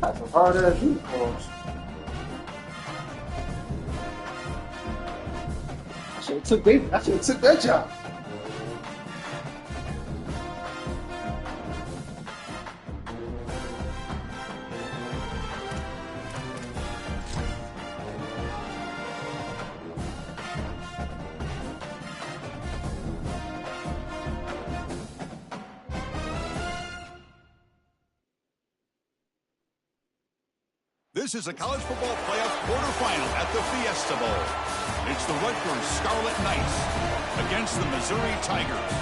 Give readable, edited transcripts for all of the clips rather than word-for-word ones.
That's some hard ass uniforms. I should have took that job. This is a college football playoff quarterfinal at the Fiesta Bowl. It's the Rutgers Scarlet Knights against the Missouri Tigers.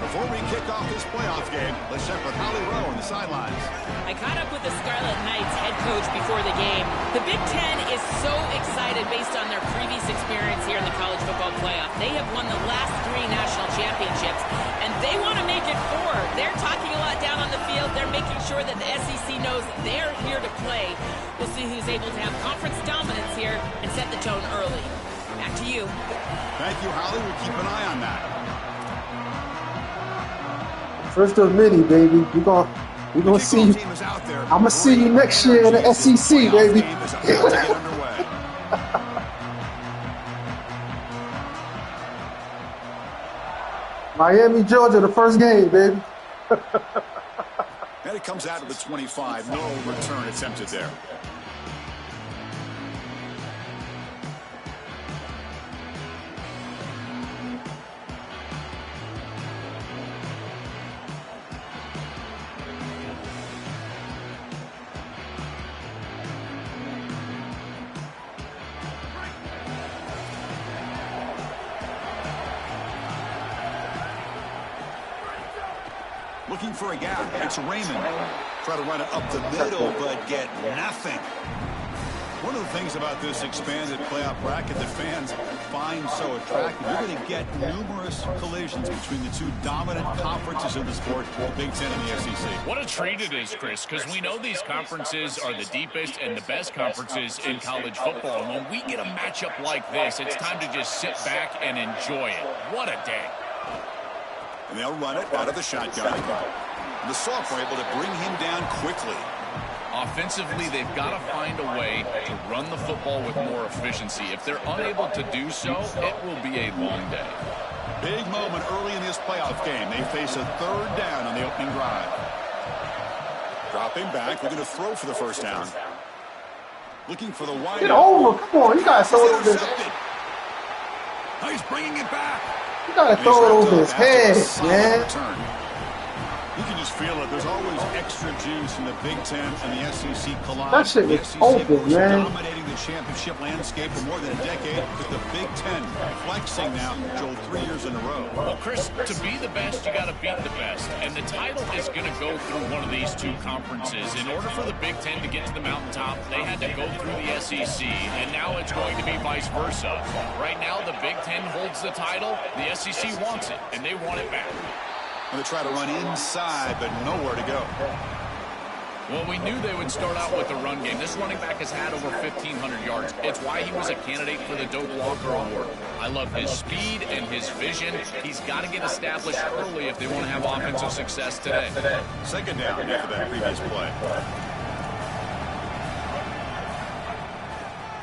Before we kick off this playoff game, let's check with Holly Rowe on the sidelines. I caught up with the Scarlet Knights head coach before the game. The Big Ten is so excited based on their previous experience here in the college football playoff. They have won the last 3 national championships, and they want to make it 4. They're talking a lot down on the field. They're making sure that the SEC knows they're here to play. We'll see who's able to have conference dominance here and set the tone early. Back to you. Thank you, Holly. We'll keep an eye on that. First of many, baby. We're gonna see you. I'm gonna see you next year in the SEC, baby. Miami, Georgia, the first game, baby. And it comes out of the 25. No return attempted there. Looking for a gap. It's Raymond. Try to run it up the middle, but get nothing. One of the things about this expanded playoff bracket that fans find so attractive, you're going to get numerous collisions between the two dominant conferences in the sport, the Big Ten and the SEC. What a treat it is, Chris, because we know these conferences are the deepest and the best conferences in college football. And when we get a matchup like this, it's time to just sit back and enjoy it. What a day. And they'll run it out of the shotgun. And the sophomore able to bring him down quickly. Offensively, they've got to find a way to run the football with more efficiency. If they're unable to do so, it will be a long day. Big moment early in this playoff game. They face a 3rd down on the opening drive. Dropping back. They're going to throw for the first down. Looking for the wide. Get over. Come on. You got to throw it over. Oh, he's bringing it back. You got to throw it over his head, man. Return. You can just feel it. There's always extra juice in the Big Ten and the SEC collide. That shit was open, man. Dominating the championship landscape for more than a decade, with the Big Ten flexing now, Joel, 3 years in a row. Well, Chris, to be the best, you got to beat the best. And the title is going to go through one of these two conferences. In order for the Big Ten to get to the mountaintop, they had to go through the SEC. And now it's going to be vice versa. Right now, the Big Ten holds the title. The SEC wants it, and they want it back. And they try to run inside, but nowhere to go. Well, we knew they would start out with the run game. This running back has had over 1,500 yards. It's why he was a candidate for the Doak Walker Award. I love his speed and his vision. He's got to get established early if they want to have offensive success today. 2nd down after that previous play.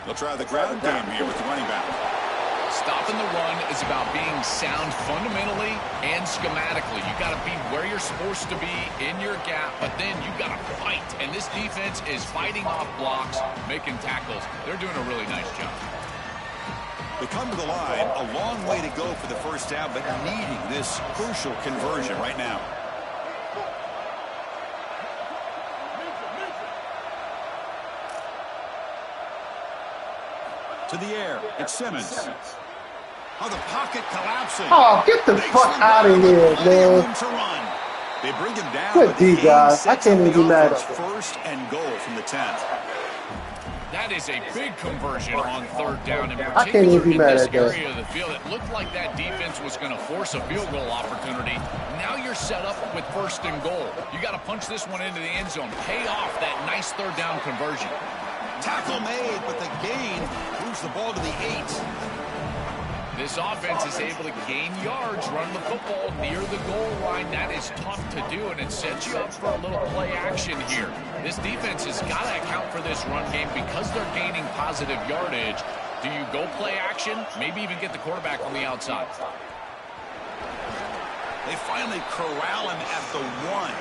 They'll try the ground game here with the running back. Stopping the run is about being sound fundamentally and schematically. You got to be where you're supposed to be in your gap, but then you got to fight. And this defense is fighting off blocks, making tackles. They're doing a really nice job. They come to the line, a long way to go for the first down, but needing this crucial conversion right now. To the air, it's Simmons. Oh, the pocket collapsing. Oh, get the fuck out of here, man. They bring him down. Good D, guys. I can't even be mad at you. 1st and goal from the 10. That is a big conversion on 3rd down. In I can't even be mad at that. Area of the field, it looked like that defense was going to force a field goal opportunity. Now you're set up with 1st and goal. You got to punch this one into the end zone. Pay off that nice 3rd down conversion. Tackle made, but the gain moves the ball to the 8. This offense is able to gain yards, run the football near the goal line. That is tough to do, and it sets you up for a little play action here. This defense has got to account for this run game because they're gaining positive yardage. Do you go play action? Maybe even get the quarterback on the outside. They finally corral him at the 1.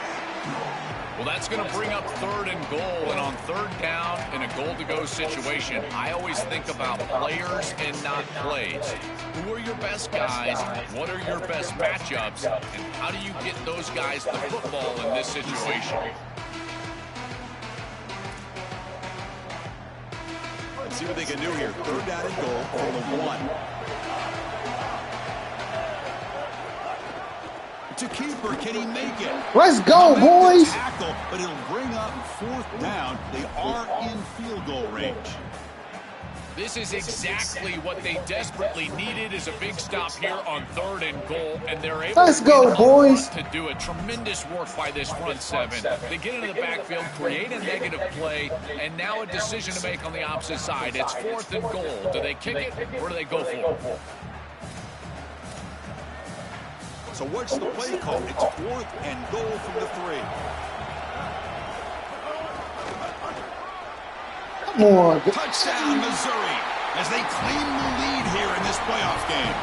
Well, that's going to bring up 3rd and goal, and on 3rd down in a goal-to-go situation, I always think about players and not plays. Who are your best guys? What are your best matchups? And how do you get those guys the football in this situation? Let's see what they can do here. 3rd down and goal for the 1. To keeper, can he make it? Let's go, boys! Tackle, but it'll bring up 4th down. They are in field goal range. This is exactly what they desperately needed, is a big stop here on 3rd and goal, and they're able to do it. Tremendous work by this front 7. They get into the backfield, create a negative play, and now a decision to make on the opposite side. It's 4th and goal. Do they kick it, or do they go for it? So what's the play call? It's 4th and goal from the 3. Come on. Touchdown, Missouri, as they claim the lead here in this playoff game.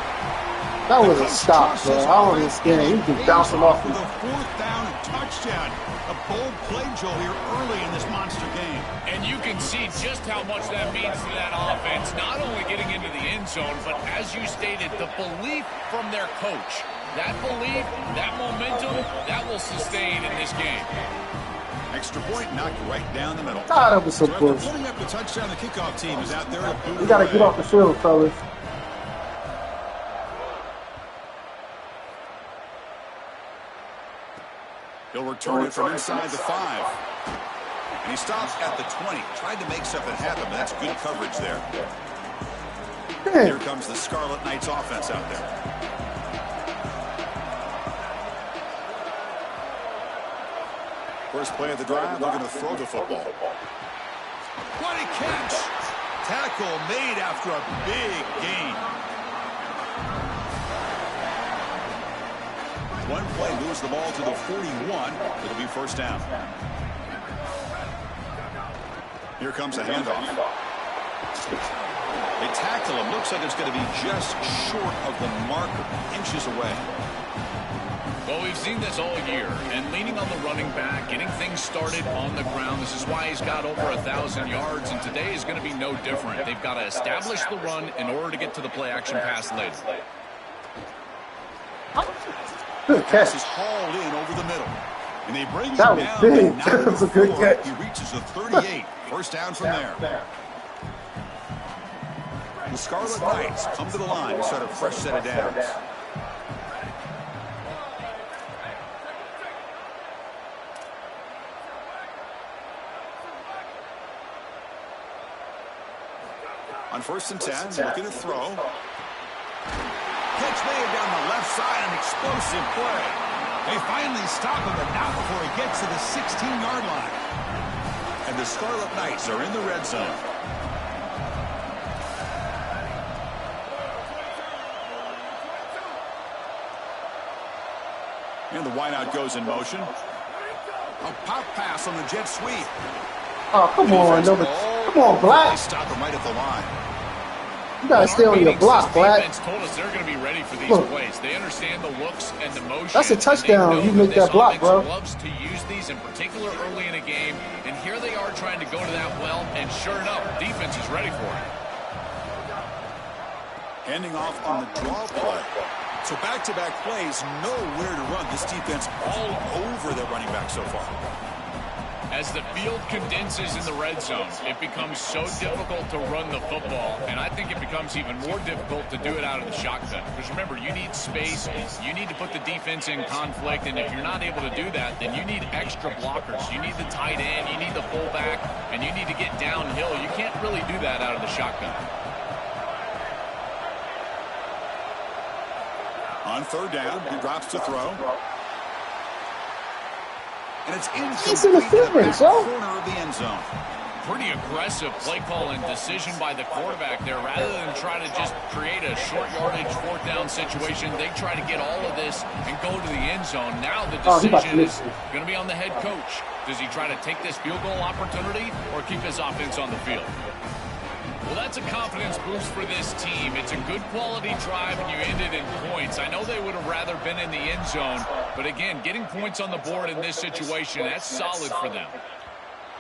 That was a stop, bro. I don't understand. He just bounced him off. For the 4th down and touchdown. A bold play, Joe, here early in this monster game. And you can see just how much that means to that offense, not only getting into the end zone, but as you stated, the belief from their coach. That belief, that momentum, that will sustain in this game. Extra point knocked right down the middle. God, that was so close. Putting up the touchdown, the kickoff team is out there. We got to get off the field, fellas. He'll return it from inside the 5. And he stops at the 20. Tried to make something happen, but that's good coverage there. Here comes the Scarlet Knights offense out there. First play of the drive, they're going to throw the football. What a catch! Tackle made after a big gain. One play moves the ball to the 41. It'll be 1st down. Here comes a handoff. They tackle him. Looks like it's going to be just short of the marker, inches away. Well, we've seen this all year, and leaning on the running back, getting things started on the ground. This is why he's got over 1,000 yards, and today is going to be no different. They've got to establish the run in order to get to the play-action pass later. Good catch. Is hauled in over the middle. And they bring him down. Big. That was a good catch. He reaches the 38. 1st down from there. The Scarlet Knights come to the line to start a fresh set of downs. On 1st and 10, looking to throw. Catch made down the left side, an explosive play. They finally stop him, but not before he gets to the 16-yard line. And the Scarlet Knights are in the red zone. And the wideout goes in motion. A pop pass on the jet sweep. Oh, come on. Come on, Black. They stop him right at the line. You got to stay on your block, Black. Defense told us they're going to be ready for these plays. They understand the looks and the motion. That's a touchdown. You make that block, bro. Loves to use these, in particular early in a game. And here they are trying to go to that well, and sure enough, defense is ready for it. Handing off on the draw play. So back-to-back plays, nowhere to run. This defense all over the running back so far. As the field condenses in the red zone, it becomes so difficult to run the football, and I think it becomes even more difficult to do it out of the shotgun. Because remember, you need space, you need to put the defense in conflict, and if you're not able to do that, then you need extra blockers. You need the tight end, you need the fullback, and you need to get downhill. You can't really do that out of the shotgun. On 3rd down, he drops to throw. And it's in the corner of the end zone. Pretty aggressive play call and decision by the quarterback there. Rather than try to just create a short yardage 4th down situation, they try to get all of this and go to the end zone. Now the decision is going to be on the head coach. Does he try to take this field goal opportunity or keep his offense on the field? Well, that's a confidence boost for this team. It's a good quality drive, and you ended in points. I know they would have rather been in the end zone, but again, getting points on the board in this situation, that's solid for them.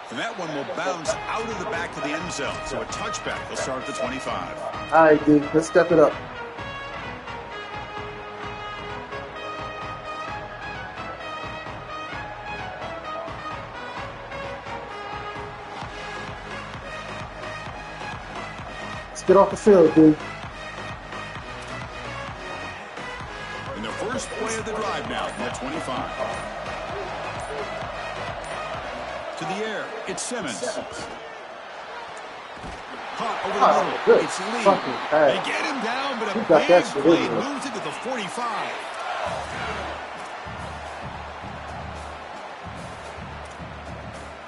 And that one will bounce out of the back of the end zone. So a touchback will start at the 25. All right, dude. Let's step it up. Let's get off the field, dude. In the first play of the drive now from the 25. To the air, it's Simmons. Caught over the middle. Good. It's Lee. Hey. They get him down, but a You got that big shit play in there. moves it to the 45.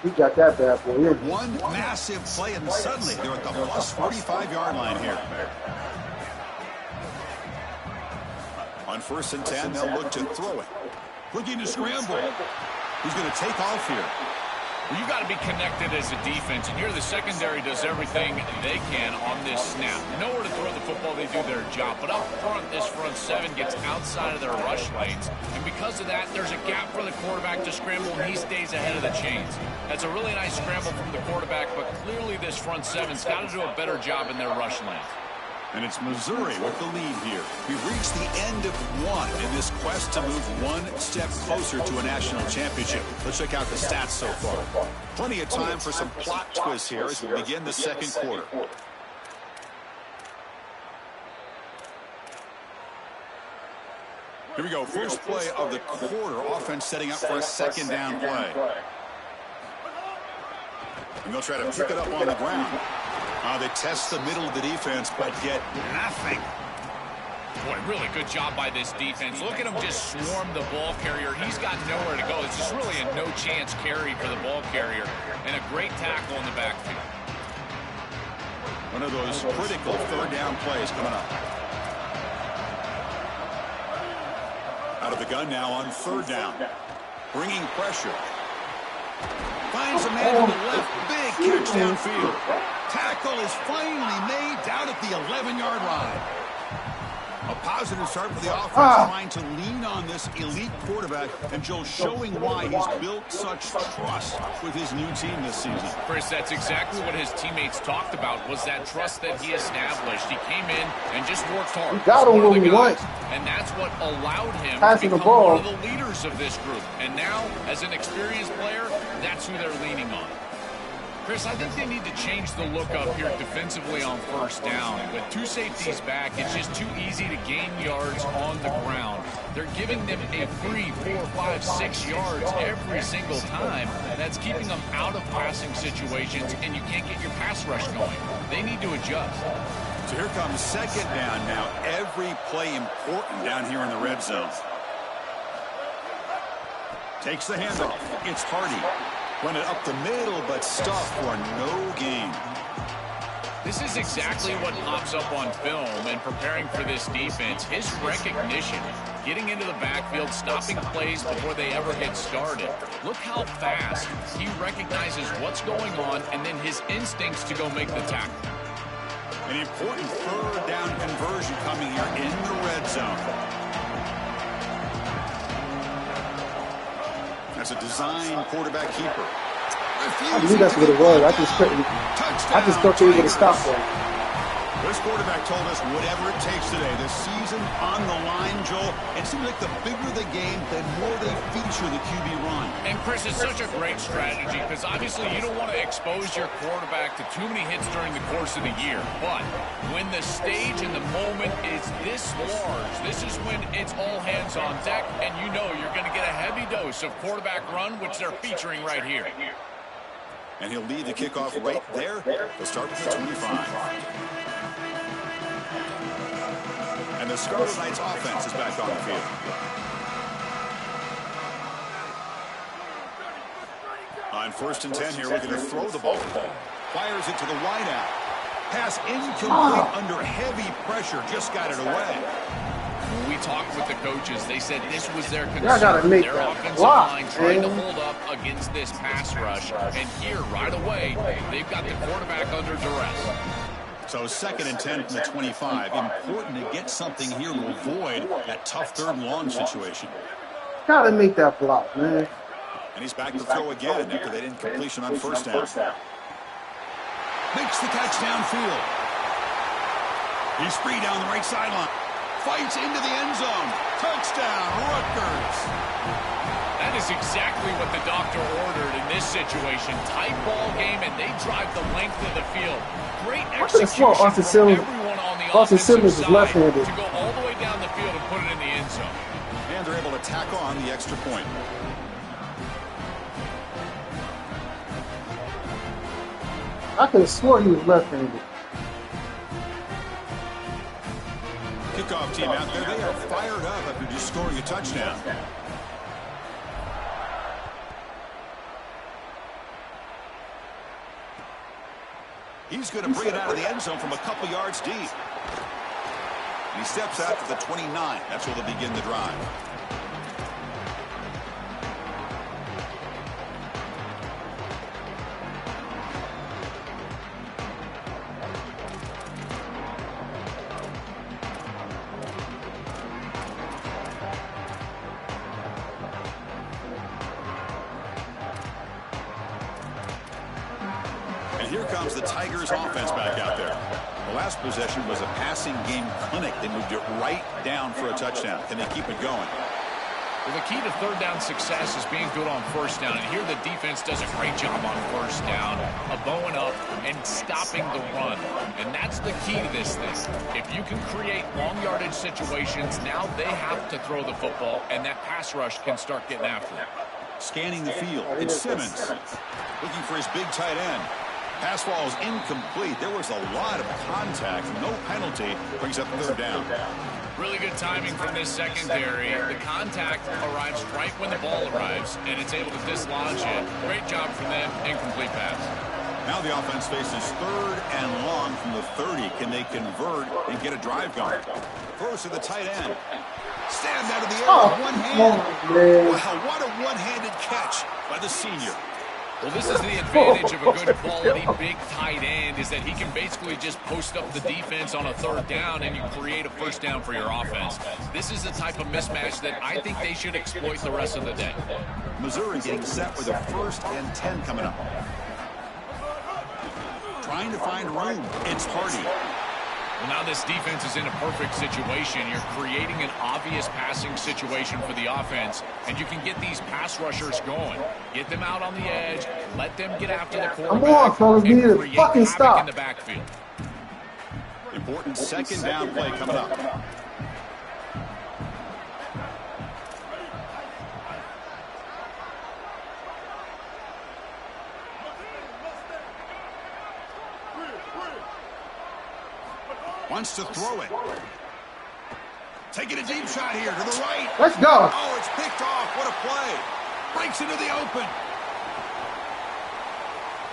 We got that bad boy in. One massive play, and suddenly they're at the plus 45-yard line here. On 1st and 10, they'll look to throw it. Looking to scramble. He's going to take off here. Well, you got to be connected as a defense, and here the secondary does everything they can on this snap. Nowhere to throw the football, they do their job. But up front, this front 7 gets outside of their rush lanes, and because of that, there's a gap for the quarterback to scramble, and he stays ahead of the chains. That's a really nice scramble from the quarterback, but clearly this front 7's got to do a better job in their rush lanes. And it's Missouri with the lead here. We've reached the end of one in this quest to move one step closer to a national championship. Let's check out the stats so far. Plenty of time for some plot twists here as we begin the second quarter. Here we go. First play of the quarter. Offense setting up for a 2nd down play. And they'll try to pick it up on the ground. They test the middle of the defense, but get nothing. Boy, really good job by this defense. Look at him just swarm the ball carrier. He's got nowhere to go. It's just really a no-chance carry for the ball carrier. And a great tackle in the backfield. One of those critical 3rd down plays coming up. Out of the gun now on 3rd down. Bringing pressure. Finds a man to the left. Big catch downfield. Tackle is finally made down at the 11-yard line. A positive start for the offense, trying to lean on this elite quarterback, and Joe showing why he's built such trust with his new team this season. Chris, that's exactly what his teammates talked about, was that trust that he established. He came in and just worked hard. He got him when he wants. And that's what allowed him Passing to the become ball. one of the leaders of this group. And now, as an experienced player, that's who they're leaning on. Chris, I think they need to change the look up here defensively on 1st down. With 2 safeties back, it's just too easy to gain yards on the ground. They're giving them a free 4, 5, 6 yards every single time. That's keeping them out of passing situations, and you can't get your pass rush going. They need to adjust. So here comes 2nd down now. Every play important down here in the red zone. Takes the handoff. It's Hardy. Run it up the middle, but stuffed for no gain. This is exactly what pops up on film and preparing for this defense. His recognition, getting into the backfield, stopping plays before they ever get started. Look how fast he recognizes what's going on and then his instincts to go make the tackle. An important 3rd down conversion coming here in the red zone. That's a design quarterback keeper. I knew that's what it was. I just thought they were going to stop him. This quarterback told us whatever it takes today. The season on the line, Joel. It seems like the bigger the game, the more they feature the QB run. And Chris, it's such a great strategy because obviously you don't want to expose your quarterback to too many hits during the course of the year. But when the stage and the moment is this large, this is when it's all hands on deck, and you know you're going to get a heavy dose of quarterback run, which they're featuring right here. And he'll lead the kickoff right there. They'll start with the 25. And the Scarlet Knights offense is back on the field. On 1st and 10 here, we're going to throw the ball. Fires it to the wide out. Pass incomplete under heavy pressure. Just got it away. When we talked with the coaches, they said this was their concern. Their offensive line trying to hold up against this pass rush. And here, right away, they've got the quarterback under duress. So 2nd and 10 from the 25. Important to get something here to avoid that tough 3rd and long situation. Gotta make that block, man. And he's back to throw again after that incompletion on 1st down. Makes the catch downfield. He's free down the right sideline. Fights into the end zone. Touchdown, Rutgers. That is exactly what the doctor ordered in this situation. Tight ball game, and they drive the length of the field. Great execution from everyone on the offensive side to go all the way down the field and put it in the end zone. And they're able to tack on the extra point. I could have sworn he was left-handed. Kickoff team out there, they are fired up after just scoring a touchdown. He's going to bring it out of the end zone from a couple yards deep. And he steps out to the 29. That's where they'll begin the drive. Here comes the Tigers offense back out there. The last possession was a passing game clinic. They moved it right down for a touchdown. Can they keep it going? Well, the key to 3rd down success is being good on 1st down. And here the defense does a great job on 1st down, bowing up and stopping the run. And that's the key to this thing. If you can create long yardage situations, now they have to throw the football, and that pass rush can start getting after it. Scanning the field, it's Simmons looking for his big tight end. Pass ball is incomplete. There was a lot of contact. No penalty. Brings up 3rd down. Really good timing from this secondary. The contact arrives right when the ball arrives, and it's able to dislodge it. Great job from them. Incomplete pass. Now the offense faces 3rd and long from the 30. Can they convert and get a drive going? Throws to the tight end. Stand out of the air with one hand. Wow, what a one-handed catch by the senior. Well, this is the advantage of a good quality big tight end, is that he can basically just post up the defense on a 3rd down and you create a 1st down for your offense. This is the type of mismatch that I think they should exploit the rest of the day. Missouri getting set with a 1st and 10 coming up. Trying to find room. It's Hardy. Well, now this defense is in a perfect situation. You're creating an obvious passing situation for the offense, and you can get these pass rushers going. Get them out on the edge, let them get after the quarterback. Come on, fellas, we need to fucking stop in the backfield. Important 2nd down play coming up. Wants to throw it. Taking a deep shot here to the right. Let's go. Oh, it's picked off. What a play. Breaks into the open.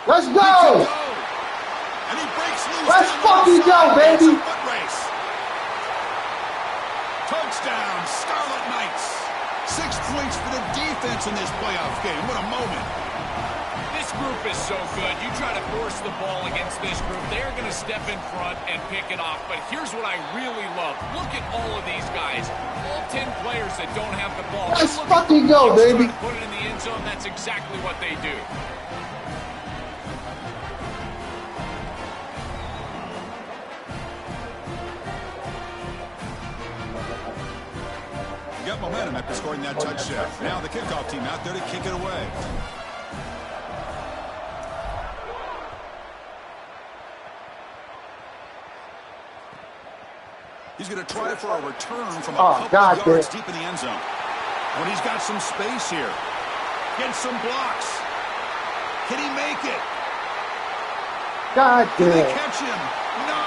Let's go. And he breaks loose. Let's fucking go, baby. Foot race. Touchdown, Scarlet Knights. 6 points for the defense in this playoff game. What a moment. This group is so good. You try to force the ball against this group, they're going to step in front and pick it off. But here's what I really love. Look at all of these guys. All 10 players that don't have the ball. Let's fucking go, baby. Put it in the end zone. That's exactly what they do. Got momentum after scoring that touchdown. Now the kickoff team out there to kick it away. He's going to try for a return from a couple yards deep in the end zone. When he's got some space here. Gets some blocks. Can he make it? God damn. Can they catch him? No.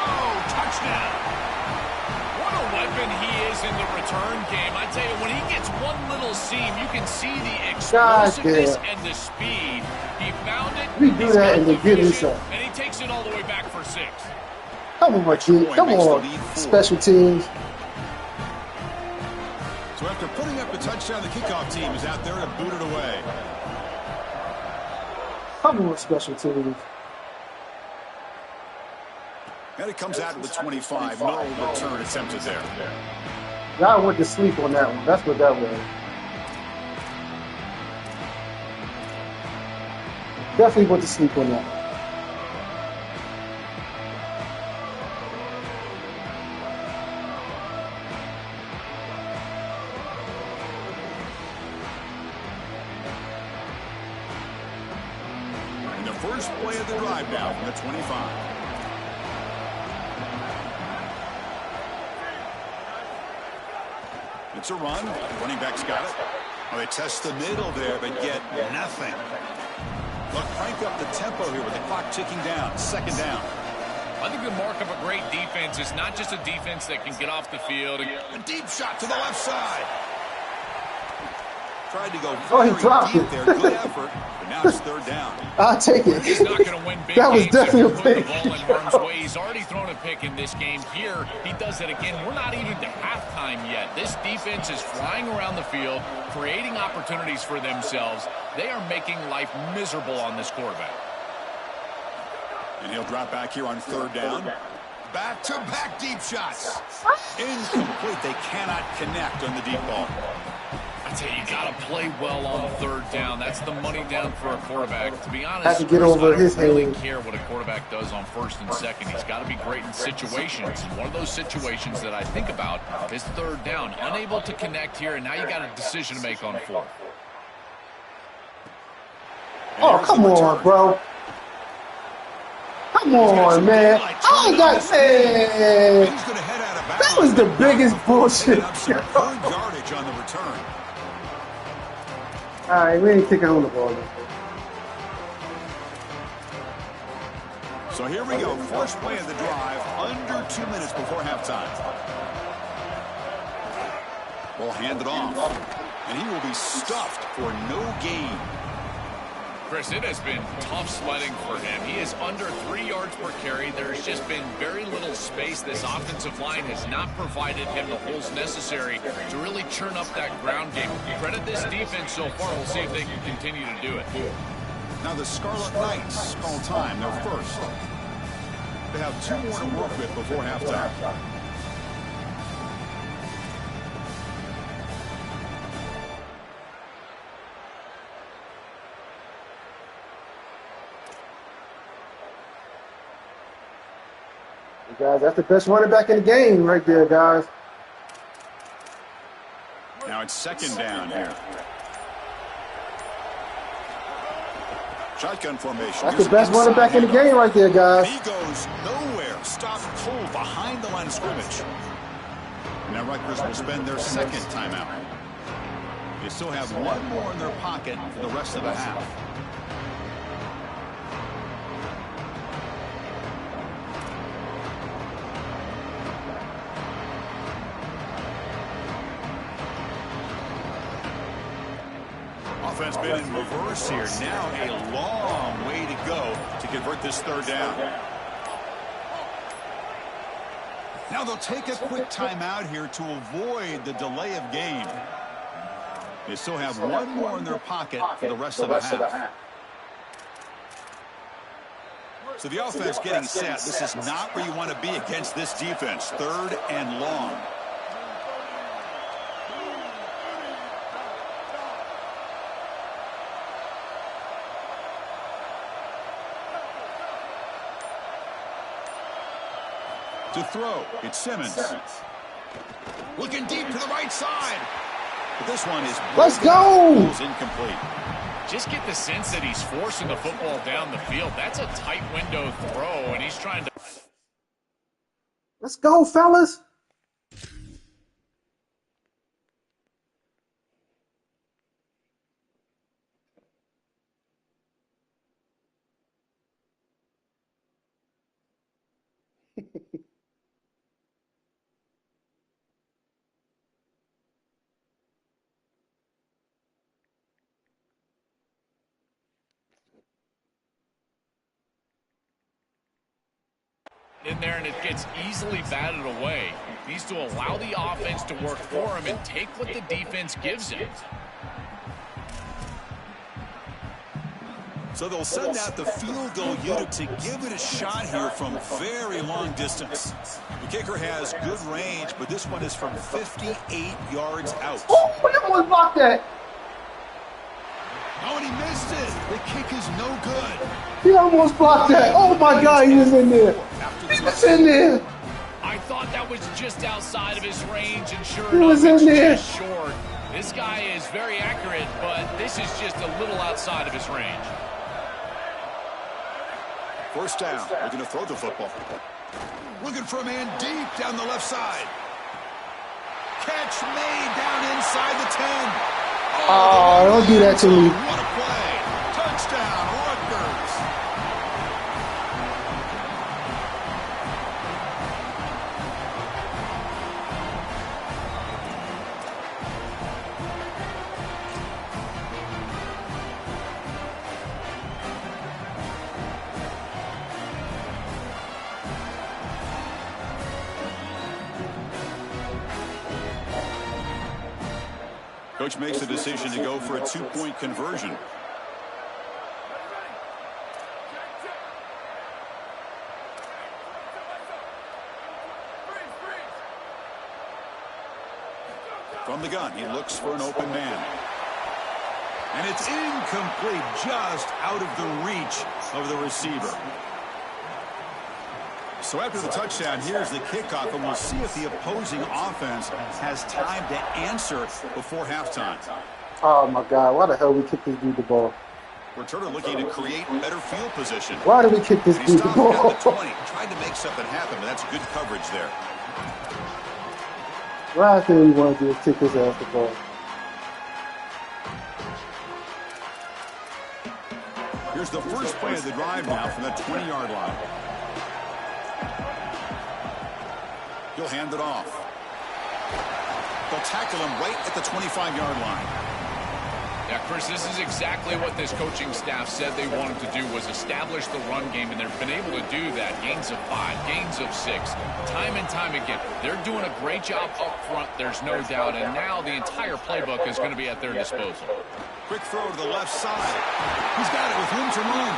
Touchdown. What a weapon he is is in the return game. I tell you, when he gets one little seam, you can see the explosiveness and the speed. He found it. We do that and they get inside. And he takes it all the way back for 6. Come on, kid. Come on. Special teams. So after putting up the touchdown, the kickoff team is out there to boot it away. Come on, special teams. And it comes out to the 25. No return attempted there. Y'all went to sleep on that one. That's what that was. Definitely went to sleep on that one. And the first play of the drive now from the 25. It's a run. Running back's got it. Well, they test the middle there, but get nothing. Look, crank up the tempo here with the clock ticking down. 2nd down. I think the mark of a great defense is not just a defense that can get off the field. A deep shot to the left side. Tried to go he dropped deep it. there. Good effort. But now it's 3rd down. I'll take it. He's not going to win big That was games if definitely you a put the pick. ball in harm's way. He's already thrown a pick in this game. Here, he does it again. We're not even to halftime yet. This defense is flying around the field, creating opportunities for themselves. They are making life miserable on this quarterback. And he'll drop back here on 3rd down. Back-to-back deep shots. Incomplete. They cannot connect on the deep ball. I tell you, you got to play well on 3rd down. That's the money down for a quarterback. To be honest, Have to get over his I don't really head. care what a quarterback does on 1st and 2nd. He's got to be great in situations. And one of those situations that I think about is 3rd down. Unable to connect here, and now you got a decision to make on 4th. Oh, come on, bro. Come on, man. I ain't got, man. That was the biggest bullshit. Yardage on the return. All right, we ain't kicking on the ball. So here we go. First play of the drive, under 2 minutes before halftime. Ball handed off, and he will be stuffed for no gain. Chris, it has been tough sledding for him. He is under 3 yards per carry. There's just been very little space. This offensive line has not provided him the holes necessary to really churn up that ground game. Credit this defense so far. We'll see if they can continue to do it. Now the Scarlet Knights call time. They're first. They have 2 more to work with before halftime. Guys, that's the best running back in the game right there, guys. Now it's 2nd down here. Shotgun formation. That's the best running back in the game right there, guys. He goes nowhere. Stop cold behind the line of scrimmage. Now Rutgers will spend their 2nd timeout. They still have 1 more in their pocket for the rest of the half. Offense been in reverse here. Now a long way to go to convert this 3rd down. Now they'll take a quick timeout here to avoid the delay of game. They still have 1 more in their pocket for the rest of the half. So the offense getting set. This is not where you want to be against this defense. 3rd and long. To throw, it's Simmons. Looking deep to the right side. But this one is Let's go. Incomplete. Just get the sense that he's forcing the football down the field. That's a tight window throw, and he's trying to... Let's go, fellas. in there, and it gets easily batted away. He needs to allow the offense to work for him and take what the defense gives him. So they'll send out the field goal unit to give it a shot here from very long distance. The kicker has good range, but this one is from 58 yards out. Oh, he almost blocked that. Oh, and he missed it. The kick is no good. He almost blocked that. Oh, my God, he was in there. He was in there. I thought that was just outside of his range, and sure He enough, was in it's there. just short. This guy is very accurate, but this is just a little outside of his range. First down. They're going to throw the football. Looking for a man deep down the left side. Catch made down inside the 10. Oh, don't do that to me. What a play. Touchdown, Rutgers. Coach makes the decision to go for a two-point conversion. From the gun, he looks for an open man. And it's incomplete, just out of the reach of the receiver. So after the touchdown, here's the kickoff, and we'll see if the opposing offense has time to answer before halftime. Oh, my God. Why the hell we kick this dude the ball? Returner looking to create better field position. Why did we kick this He dude the stopped ball? at the 20, tried to make something happen, but that's good coverage there. Last thing we want to do is kick his ass the ball. Here's the first play of the drive now from that 20-yard line. He'll hand it off. They'll tackle him right at the 25-yard line. Yeah, Chris, this is exactly what this coaching staff said they wanted to do, was establish the run game, and they've been able to do that. Gains of 5, gains of 6, time and time again. They're doing a great job up front, there's no doubt, and now the entire playbook is going to be at their disposal. Quick throw to the left side. He's got it with room to run.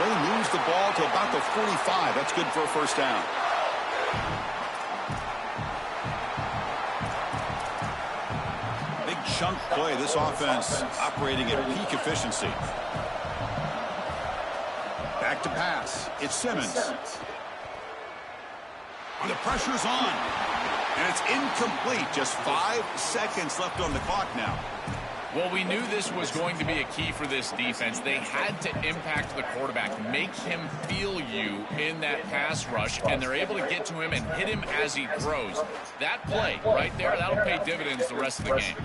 They moves the ball to about the 45. That's good for a first down. Chunk play. This offense operating at peak efficiency. Back to pass. It's Simmons. And the pressure's on. And it's incomplete. Just 5 seconds left on the clock now. Well, we knew this was going to be a key for this defense. They had to impact the quarterback, make him feel you in that pass rush, and they're able to get to him and hit him as he throws. That play right there, that'll pay dividends the rest of the game.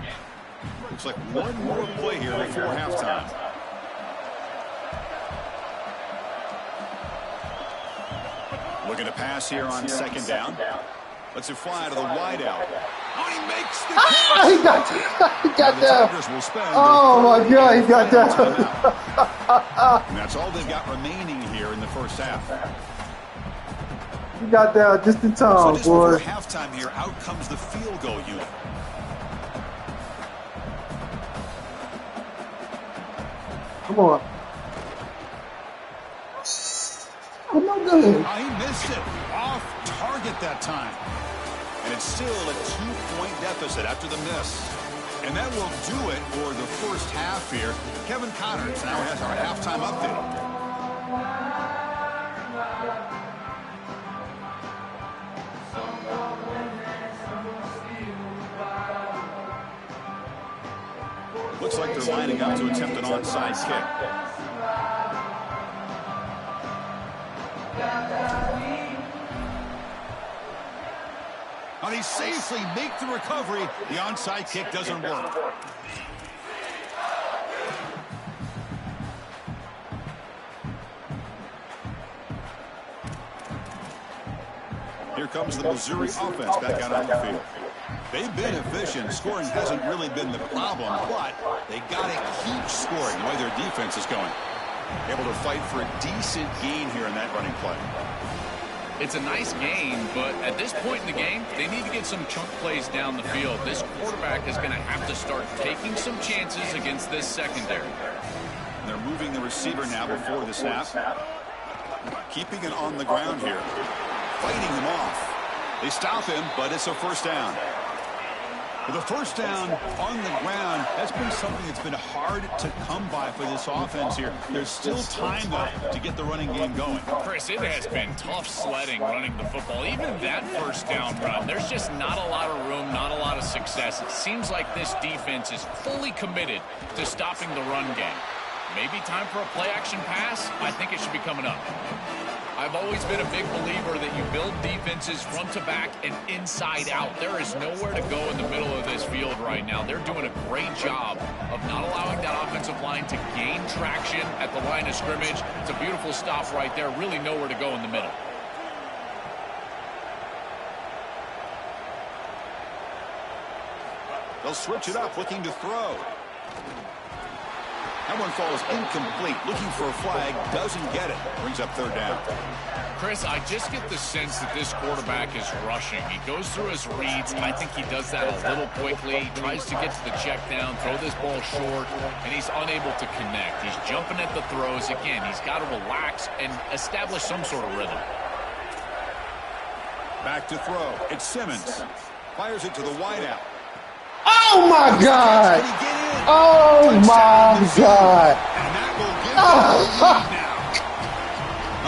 Looks like one more play here before halftime. Looking to pass here on second down. Lets it fly to the wide out. Oh, he makes the catch. He got down. Oh, my God, he got down. And that's all they've got remaining here in the first half. He got down just in time, so just boy. before halftime here, out comes the field goal unit. Come on. Oh, no good. Oh, he missed it. Off target that time. And it's still a 2-point deficit after the miss. And that will do it for the first half here. Kevin Connors now has our halftime update. Looks like they're lining up to attempt an onside kick. Now they safely make the recovery. The onside kick doesn't work. Here comes the Missouri offense back out on the field. They've been efficient. Scoring hasn't really been the problem, but they got to keep scoring the way their defense is going. Able to fight for a decent gain here in that running play. It's a nice gain, but at this point in the game, they need to get some chunk plays down the field. This quarterback is going to have to start taking some chances against this secondary. They're moving the receiver now before the snap. Keeping it on the ground here. Fighting them off. They stop him, but it's a first down. With a first down on the ground, that's been something that's been hard to come by for this offense here. There's still time, though, to get the running game going. Chris, it has been tough sledding running the football. Even that first down run, there's just not a lot of room, not a lot of success. It seems like this defense is fully committed to stopping the run game. Maybe time for a play-action pass? I think it should be coming up. I've always been a big believer that you build defenses front to back and inside out. There is nowhere to go in the middle of this field right now. They're doing a great job of not allowing that offensive line to gain traction at the line of scrimmage. It's a beautiful stop right there. Really nowhere to go in the middle. They'll switch it up, looking to throw. That one falls incomplete. Looking for a flag, doesn't get it. Brings up third down. Chris, I just get the sense that this quarterback is rushing. He goes through his reads. I think he does that a little quickly. He tries to get to the check down, throw this ball short, and he's unable to connect. He's jumping at the throws. Again, he's got to relax and establish some sort of rhythm. Back to throw. It's Simmons. Fires it to the wideout. Oh my God! Oh my God! And that will give them a lead now.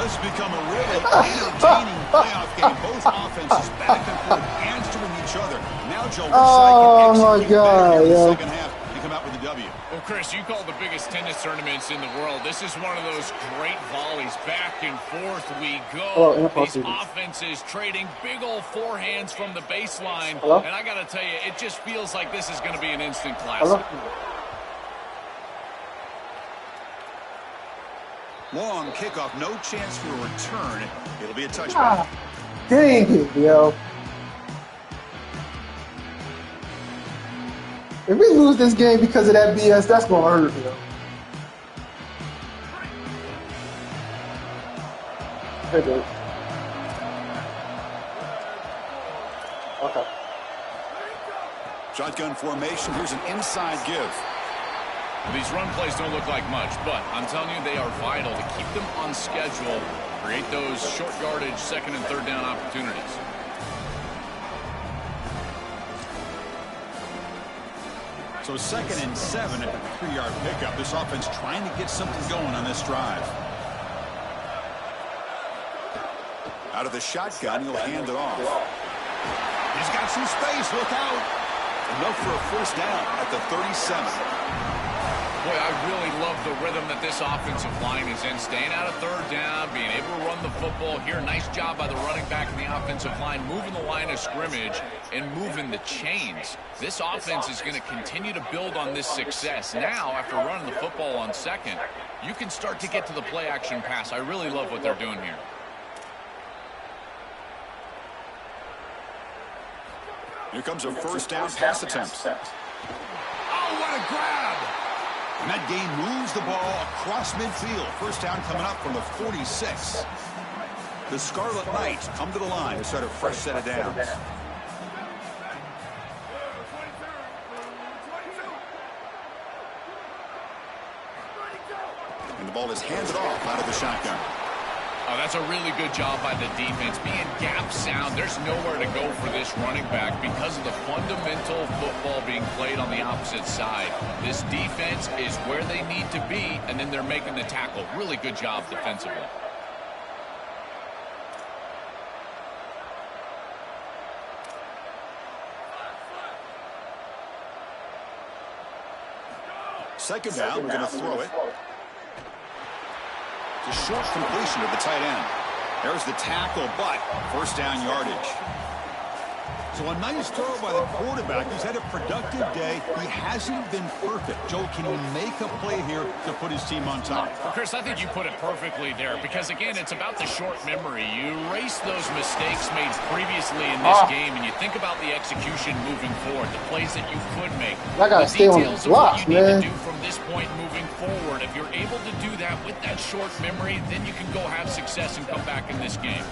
This has become a really entertaining playoff game. Both offenses back and forth, answering each other. Now Joe Oh my God! in the second half to come out with the W. Well, Chris, you call the biggest tennis tournaments in the world. This is one of those great volleys. Back and forth we go. These offenses trading big old forehands from the baseline. And I got to tell you, it just feels like this is going to be an instant classic. Long kickoff, no chance for a return. It'll be a touchback. Dang it, yo. If we lose this game because of that BS, that's going to hurt, yo. Hey, dude. Okay. Shotgun formation. Here's an inside give. These run plays don't look like much, but I'm telling you, they are vital to keep them on schedule, create those short yardage second and third down opportunities. So 2nd and 7 at the 3-yard pickup. This offense trying to get something going on this drive. Out of the shotgun, he'll hand it off. He's got some space. Look out. Enough for a first down at the 37. Boy, I really love the rhythm that this offensive line is in. Staying out of third down, being able to run the football here. Nice job by the running back and the offensive line, moving the line of scrimmage and moving the chains. This offense is going to continue to build on this success. Now, after running the football on second, you can start to get to the play-action pass. I really love what they're doing here. Here comes a first down pass attempt. Oh, what a grab! And that game moves the ball across midfield. First down coming up from the 46. The Scarlet Knights come to the line to start a fresh set of downs. And the ball is handed off out of the shotgun. Oh, that's a really good job by the defense. Being gap sound, there's nowhere to go for this running back because of the fundamental football being played on the opposite side. This defense is where they need to be, and then they're making the tackle. Really good job defensively. Second down, we're going to throw it. It's a short completion of the tight end. There's the tackle, but first down yardage. So a nice throw by the quarterback. He's had a productive day. He hasn't been perfect. Joe, can he make a play here to put his team on top? Well, Chris, I think you put it perfectly there because, again, it's about the short memory. You erase those mistakes made previously in this game, and you think about the execution moving forward, the plays that you could make. I gotta stay on the blocks, man. man. To do from this point moving forward. If you're able to do that with that short memory, then you can go have success and come back in this game.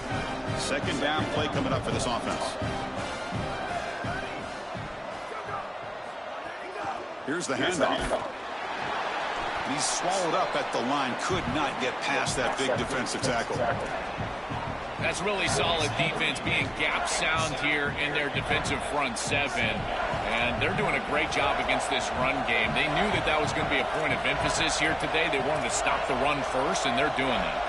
Second down play coming up for this offense. Here's the handoff. He's swallowed up at the line. Could not get past that big defensive tackle. That's really solid defense, being gap sound here in their defensive front seven. And they're doing a great job against this run game. They knew that that was going to be a point of emphasis here today. They wanted to stop the run first, and they're doing that.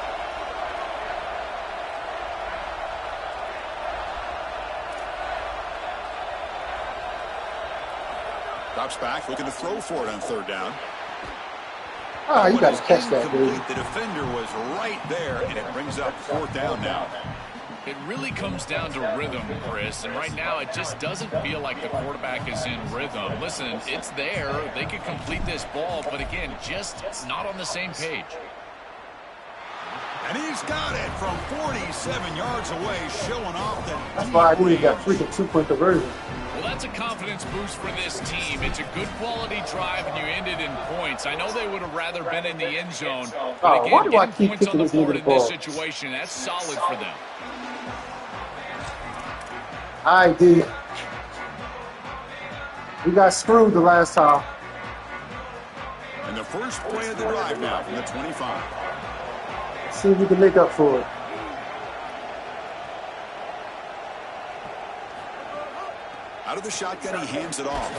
Drops back, looking to throw for it on third down. Oh, you got to catch that, dude. The defender was right there, and it brings up fourth down now. It really comes down to rhythm, Chris, and right now it just doesn't feel like the quarterback is in rhythm. Listen, it's there. They could complete this ball, but again, just not on the same page. And he's got it from 47 yards away, showing off that. That's why I need that freaking two-point conversion. Well, that's a confidence boost for this team. It's a good quality drive, and you ended in points. I know they would have rather been in the end zone, but again, getting points on the board in this situation, that's solid for them. All right, D. We got screwed the last time. And the first play of the drive now from the 25. Let's see if we can make up for it. Out of the shotgun, he hands it off.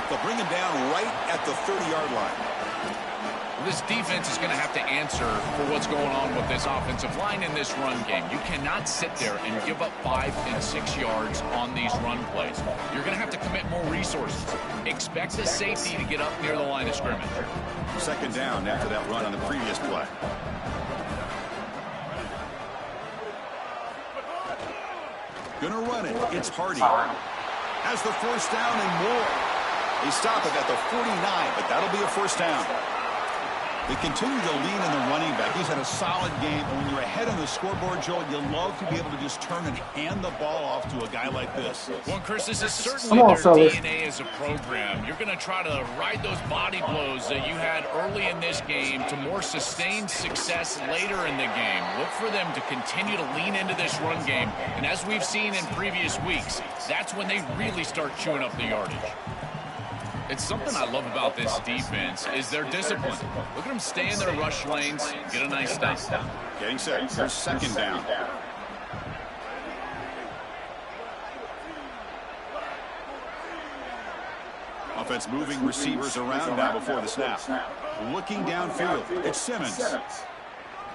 They'll bring him down right at the 30-yard line. This defense is going to have to answer for what's going on with this offensive line in this run game. You cannot sit there and give up 5 and 6 yards on these run plays. You're going to have to commit more resources. Expect the safety to get up near the line of scrimmage. Second down after that run on the previous play. Gonna run it. It's Hardy. Has the first down and more. They stop it at the 49, but that'll be a first down. They continue to lean in the running back. He's had a solid game. And when you're ahead on the scoreboard, Joe, you love to be able to just turn and hand the ball off to a guy like this. Well, Chris, this is certainly their DNA as a program. You're going to try to ride those body blows that you had early in this game to more sustained success later in the game. Look for them to continue to lean into this run game. And as we've seen in previous weeks, that's when they really start chewing up the yardage. It's something I love about this defense is their discipline. Look at them stay in their rush lanes, get a nice stop. Getting set. Here's second down. Offense moving receivers around now before the snap. Looking downfield. It's Simmons.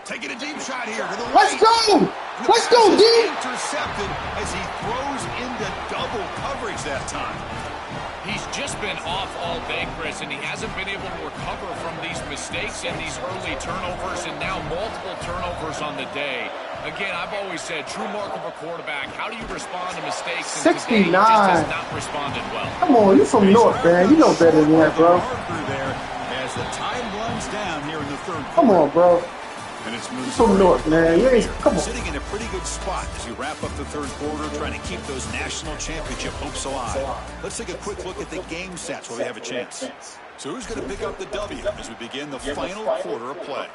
Taking a deep shot here to the right. Let's go! Let's go, D! Intercepted as he throws into double coverage that time. He's just been off all day, Chris, and he hasn't been able to recover from these mistakes and these early turnovers and now multiple turnovers on the day. Again, I've always said, true mark of a quarterback, how do you respond to mistakes? And 69. today he just has not responded well. Come on, you from North, man. You know better than that, bro. There as the time runs down here in the third quarter. Come on, bro. And it's You from North, man. You ain't, come on. Sitting in a pretty good spot as you wrap up the third quarter, trying to keep those national championship hopes alive. Let's take a quick look at the game stats where we have a chance. So who's going to pick up the W as we begin the final quarter of play?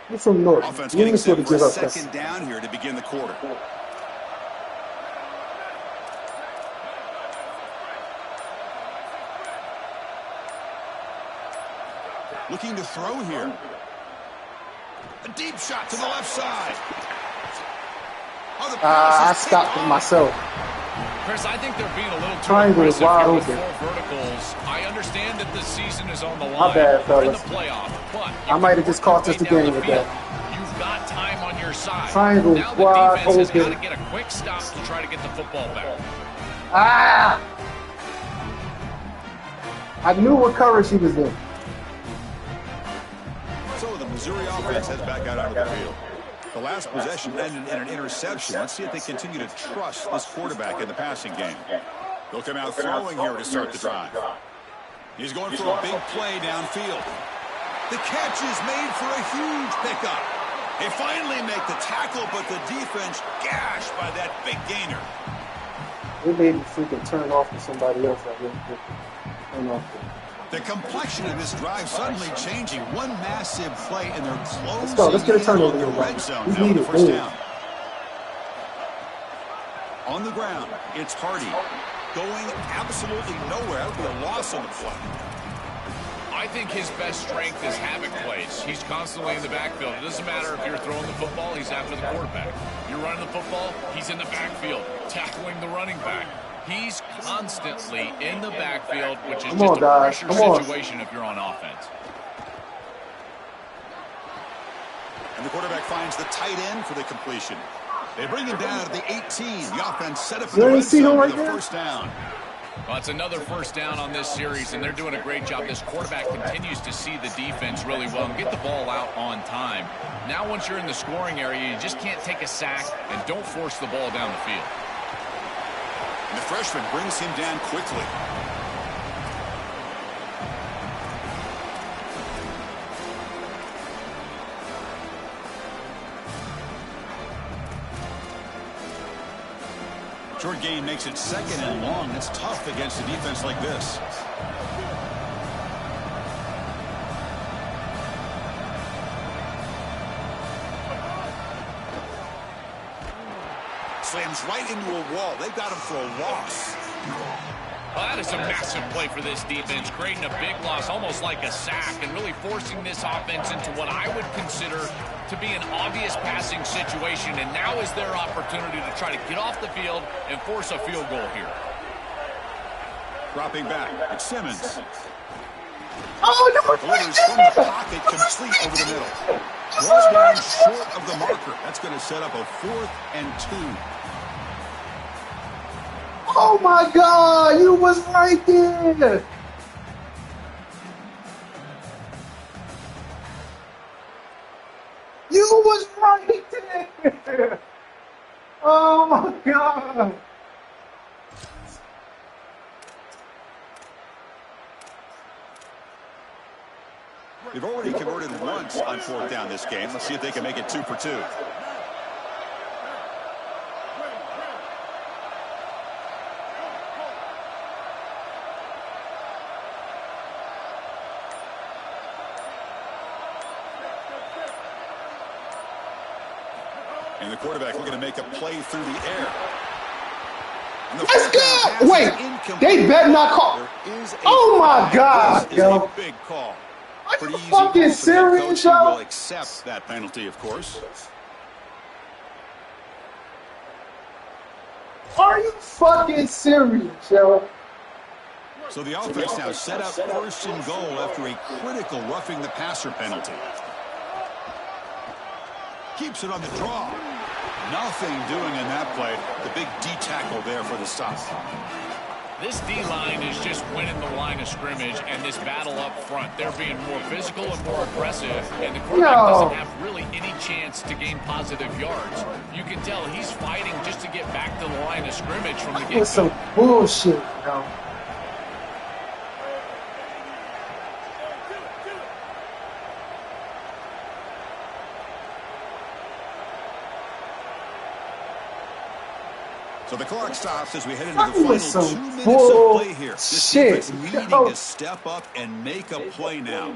You from North. Offense You getting ain't supposed set to for give a up second down here to begin the quarter. Looking to throw here. A deep shot to the left side. Oh, I stopped it myself. Chris, I think they're being a little too Triangle is aggressive wide here with open. 4 verticals. I understand that the season is on the line. My bad, We're in the fellas. playoff, but I might have just cost us the game with that. You've got time on your side. Triangle now the wide defense has got open. to get a quick stop to try to get the football back. Ah! I knew what coverage he was in. So the Missouri offense heads back out onto the field. The last possession ended in an interception. Let's see if they continue to trust this quarterback in the passing game. They'll come out throwing here to start the drive. He's going for a big play downfield. The catch is made for a huge pickup. They finally make the tackle, but the defense gashed by that big gainer. They made me freaking turn off to somebody else. Turn off the complexion of this drive suddenly changing. One massive play, and they're closing. Let's go. Let's get a turnover. The red zone. We need it. First down. On the ground, it's Hardy. Going absolutely nowhere. That would be a loss on the play. I think his best strength is havoc plays. He's constantly in the backfield. It doesn't matter if you're throwing the football, he's after the quarterback. You're running the football, he's in the backfield, tackling the running back. He's constantly in the backfield, which is just a pressure situation if you're on offense. And the quarterback finds the tight end for the completion. They bring him down at the 18. The offense set up for the red zone for the first down. Well, it's another first down on this series, and they're doing a great job. This quarterback continues to see the defense really well and get the ball out on time. Now, once you're in the scoring area, you just can't take a sack and don't force the ball down the field. And the freshman brings him down quickly. Short gain makes it second and long. That's tough against a defense like this. Slams right into a wall. They got him for a loss. Well, that is a massive play for this defense, creating a big loss, almost like a sack, and really forcing this offense into what I would consider to be an obvious passing situation, and now is their opportunity to try to get off the field and force a field goal here. Dropping back, it's Simmons. Oh, no! Delivers from the pocket, complete over the middle. Throws down short of the marker. That's going to set up a 4th and 2. Oh my God! You was right there. You was right there. Oh my God! They've already converted once on 4th down this game. Let's see if they can make it 2 for 2. And the quarterback looking to make a play through the air. Let's go! Wait, they better not call. Oh my God, yo. Big call. Are you fucking serious, yo? Will accept that penalty, of course. Are you fucking serious, yo? So the offense now set up 1st and goal after a critical roughing the passer penalty. Keeps it on the draw. Nothing doing in that play. The big D tackle there for the stop. This D-line is just winning the line of scrimmage, and this battle up front, they're being more physical and more aggressive, and the quarterback doesn't have really any chance to gain positive yards. You can tell he's fighting just to get back to the line of scrimmage from the get-go. That's some bullshit, yo. So the clock stops as we head into the final 2 minutes of play here. This defense needing to step up and make a play now.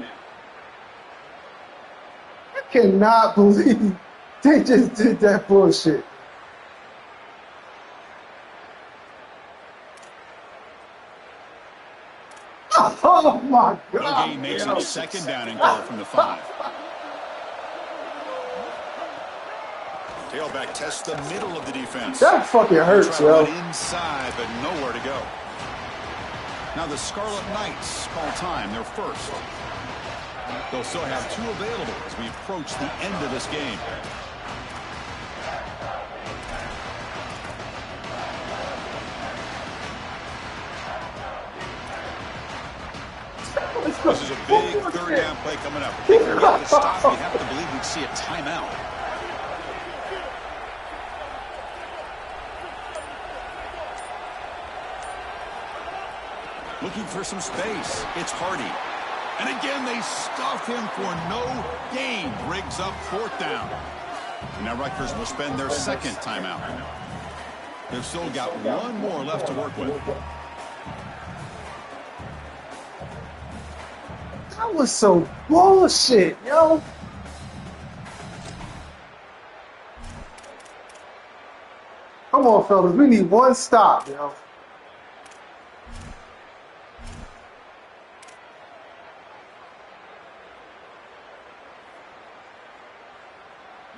I cannot believe they just did that bullshit. Oh my God. Game makes it 2nd down and goal from the 5. Tailback tests the middle of the defense. That fucking hurts, yo. Inside, but nowhere to go. Now the Scarlet Knights call time, their first. They'll still have 2 available as we approach the end of this game. This is a big 3rd down play coming up. If you get the stop, you have to believe we'd see a timeout. Looking for some space. It's Hardy. And again, they stuff him for no gain. Briggs up 4th down. And now Rutgers will spend their 2nd timeout. They've still got one more left to work with. That was so bullshit, yo. Come on, fellas. We need one stop, yo.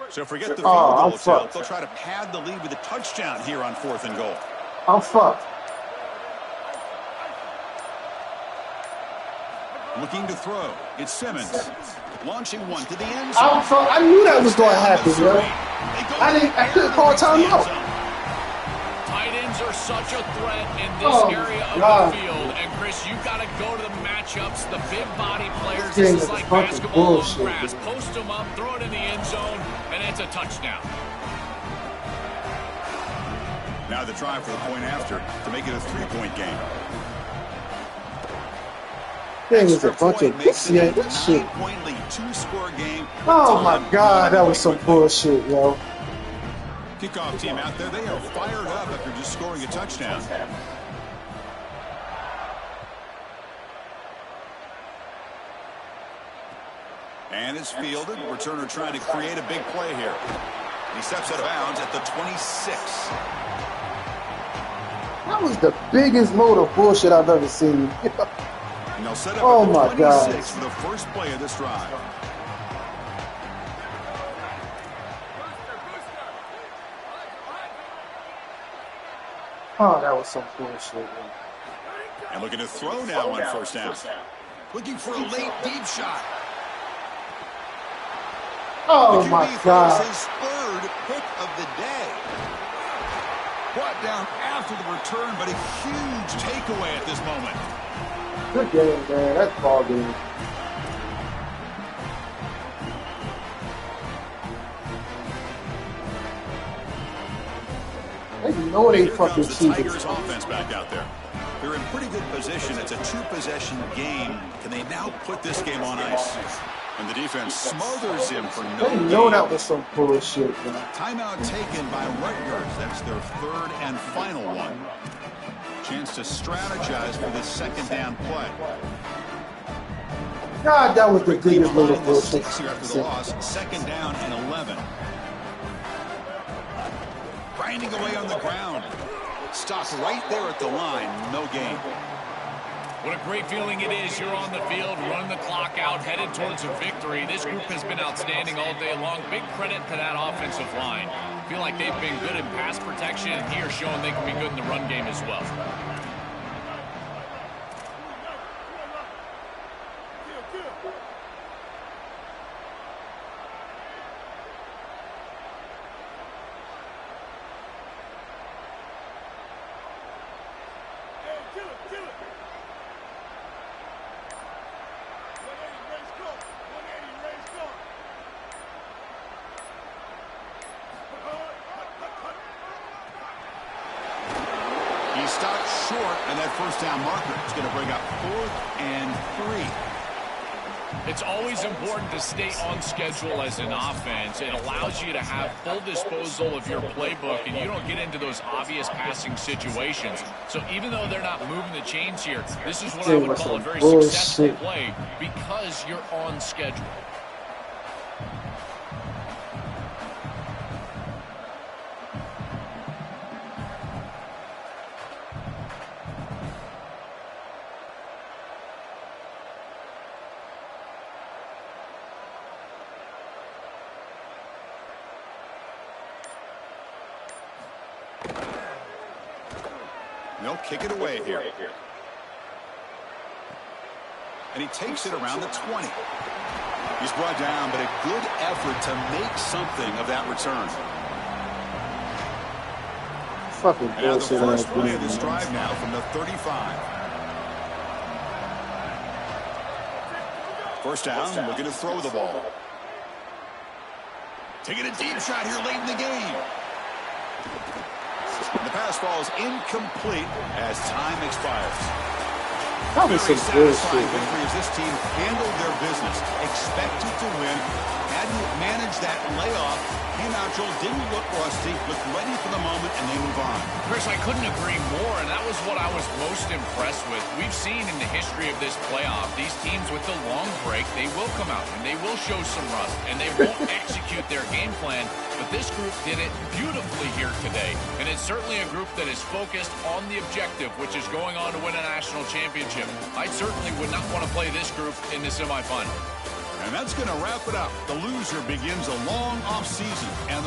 So forget the field goal attempt. They'll try to pad the lead with a touchdown here on 4th and goal. I'm fucked. Looking to throw. It's Simmons. Launching one to the end zone. I knew that was going to happen, yo. I couldn't call timeout. Tight ends are such a threat in this area of the field. And Chris, you've got to go to the matchups, the big body players. This is like basketball on grass. Post them up, throw it in the end zone, and it's a touchdown. Now the try for the point after to make it a 3-point game. Thing is a bunch of shit. Lead, 2-score game. Oh my God, that was some bullshit, yo. Kickoff team out there, they are fired up after just scoring a touchdown. And it's fielded. Returner trying to create a big play here. He steps out of bounds at the 26. That was the biggest load of bullshit I've ever seen. And they'll set up oh at the my 26 God. for the first play of this drive. Oh, that was some bullshit, man. And looking to throw now on 1st down. Looking for a late deep shot. Oh my God. His 3rd pick of the day. Brought down after the return, but a huge takeaway at this moment. Good game, man. That's ball game. They know they fucking see the Tigers offense back out there. They're in pretty good position. It's a 2-possession game. Can they now put this game on ice? And the defense smothers him for no gain. They know that was some bullshit, man. Timeout taken by Rutgers. That's their 3rd and final one. Chance to strategize for this 2nd down play. God, that was the biggest little bullshit. Here after the loss, 2nd down and 11. Grinding away on the ground. Stopped right there at the line. No gain. What a great feeling it is. You're on the field, running the clock out, headed towards a victory. This group has been outstanding all day long. Big credit to that offensive line. Feel like they've been good in pass protection, and here showing they can be good in the run game as well. He stopped short, and that 1st down marker is going to bring up 4th and 3. It's always important to stay on schedule as an offense. It allows you to have full disposal of your playbook, and you don't get into those obvious passing situations. So even though they're not moving the chains here, this is what I would call a very successful play because you're on schedule. They'll kick it away here. And he takes it around the 20. He's brought down, but a good effort to make something of that return. Fucking and now the first bullshit. play of this drive now from the 35. 1st down, looking to throw the ball. Taking a deep shot here late in the game. And the pass falls incomplete as time expires. That was Very some satisfying bullshit, man. victory as this team handled their business. Expected to win. Hadn't managed that layoff. Came out, Joel, didn't look rusty, looked ready for the moment, and they move on. Chris, I couldn't agree more, and that was what I was most impressed with. We've seen in the history of this playoff, these teams with the long break, they will come out, and they will show some rust, and they won't execute their game plan, but this group did it beautifully here today, and it's certainly a group that is focused on the objective, which is going on to win a national championship. I certainly would not want to play this group in the semifinal. And that's going to wrap it up. The loser begins a long off season, and the